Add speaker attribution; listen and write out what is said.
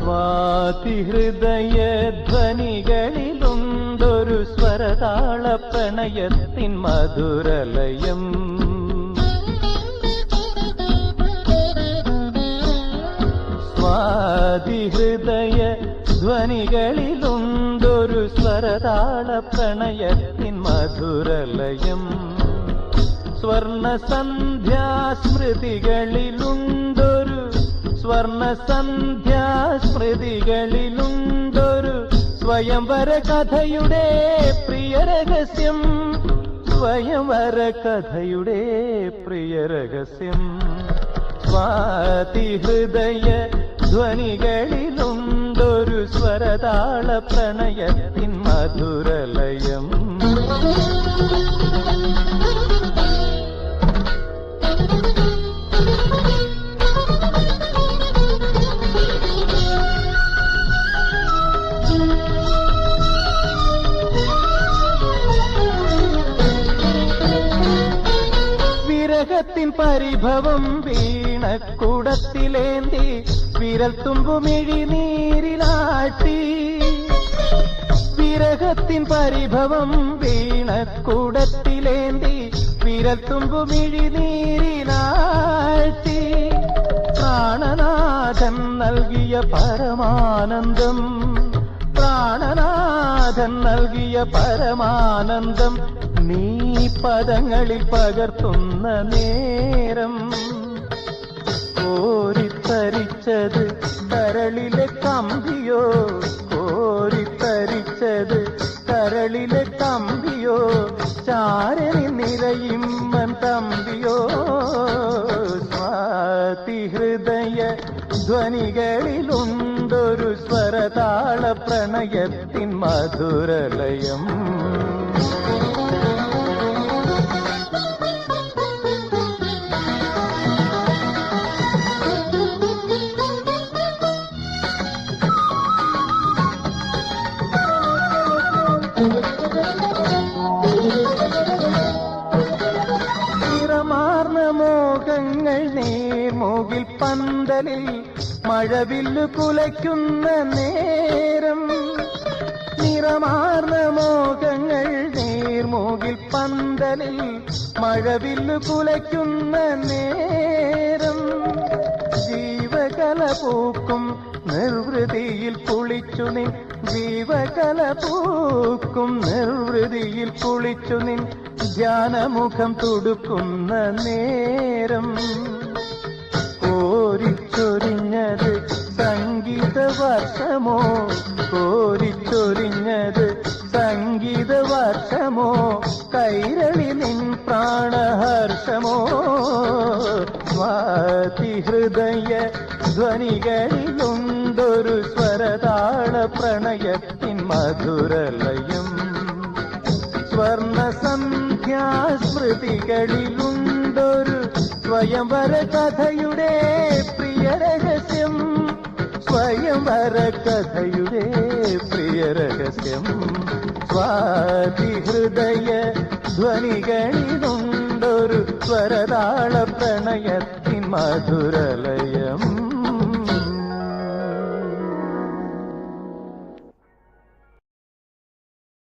Speaker 1: സ്വാതിഹൃദയ ധ്വനികളിലുണ്ടൊരു സ്വരതാള പ്രണയത്തിൻ മധുരലയം. സ്വാതിഹൃദയ ധ്വനികളിലുണ്ടൊരു സ്വരതാള പ്രണയത്തിൻ മധുരലയം. സ്വർണസന്ധ്യാസ്മൃതികളിലുണ്ടൊരു സ്വർണസന്ധ്യാസ്മൃതികളിലുണ്ടൊരു സ്വയംവര കഥയുടെ പ്രിയരഹസ്യം. സ്വയംവര കഥയുടെ പ്രിയരഹസ്യം. സ്വാതിഹൃദയ ധ്വനികളിലുണ്ടൊരു സ്വരതാള പ്രണയത്തിൻ മധുരലയം. വിരഹത്തിൻ പരിഭവം വീണക്കുടത്തിലേന്തി വിരൽ തുമ്പുമിഴിനീരിലാട്ടി. വിരഹത്തിൻ പരിഭവം വീണക്കുടത്തിലേന്തി വിരൽ തുമ്പുമിഴിനീരിലാട്ടി. പ്രാണനാഥൻ നൽകിയ പരമാനന്ദം, പ്രാണനാഥൻ നൽകിയ പരമാനന്ദം നീ പദങ്ങളിൽ പകർത്തുന്ന നേരം. കോരിത്തരിച്ചത് കരളിലെ കമ്പിയോ, കോരിത്തരിച്ചത് കരളിലെ കമ്പിയോ, ചാരനി നിറയുമ്മൻ തമ്പിയോ. സ്വാതിഹൃദയ ധ്വനികളിലുണ്ടൊരു സ്വരതാള പ്രണയത്തിൻ മധുരലയം. നിറമാർന്ന മോഹങ്ങൾ നേർമൂകിൽ പന്തലിൽ മഴവില്ലു കുലയ്ക്കുന്ന നേരം. നിറമാർന്ന മോഹങ്ങൾ നേർമൂകിൽ പന്തലിൽ മഴവില്ലു കുലയ്ക്കുന്ന നേരം. ജീവകല പൂക്കും നിർവൃതിയിൽ കുളിച്ചു നിൻ, ജീവകല പൂക്കും നിർവൃതിയിൽ കുളിച്ചു നിൻ ധ്യാനമുഖം തുടുക്കുന്ന നേരം. കോരിച്ചൊരിഞ്ഞത് സംഗീതവർഷമോ, കോരിച്ചൊരിഞ്ഞത് സംഗീതവർഷമോ, കൈരളി നിൻ പ്രാണഹർഷമോ. സ്വാതിഹൃദയ ധ്വനികളിലുണ്ടൊരു സ്വരതാള പ്രണയത്തിൻ മധുരലയം. സ്വർണസന്ധ്യാസ്മൃതികളിലുണ്ടൊരു സ്വയംവര കഥയുടെ പ്രിയരഹസ്യം. സ്വയംവര കഥയുടെ പ്രിയരഹസ്യം. സ്വാതിഹൃദയ ധ്വനികളിലുണ്ടൊരു സ്വരതാള പ്രണയത്തിൻ മധുരലയം.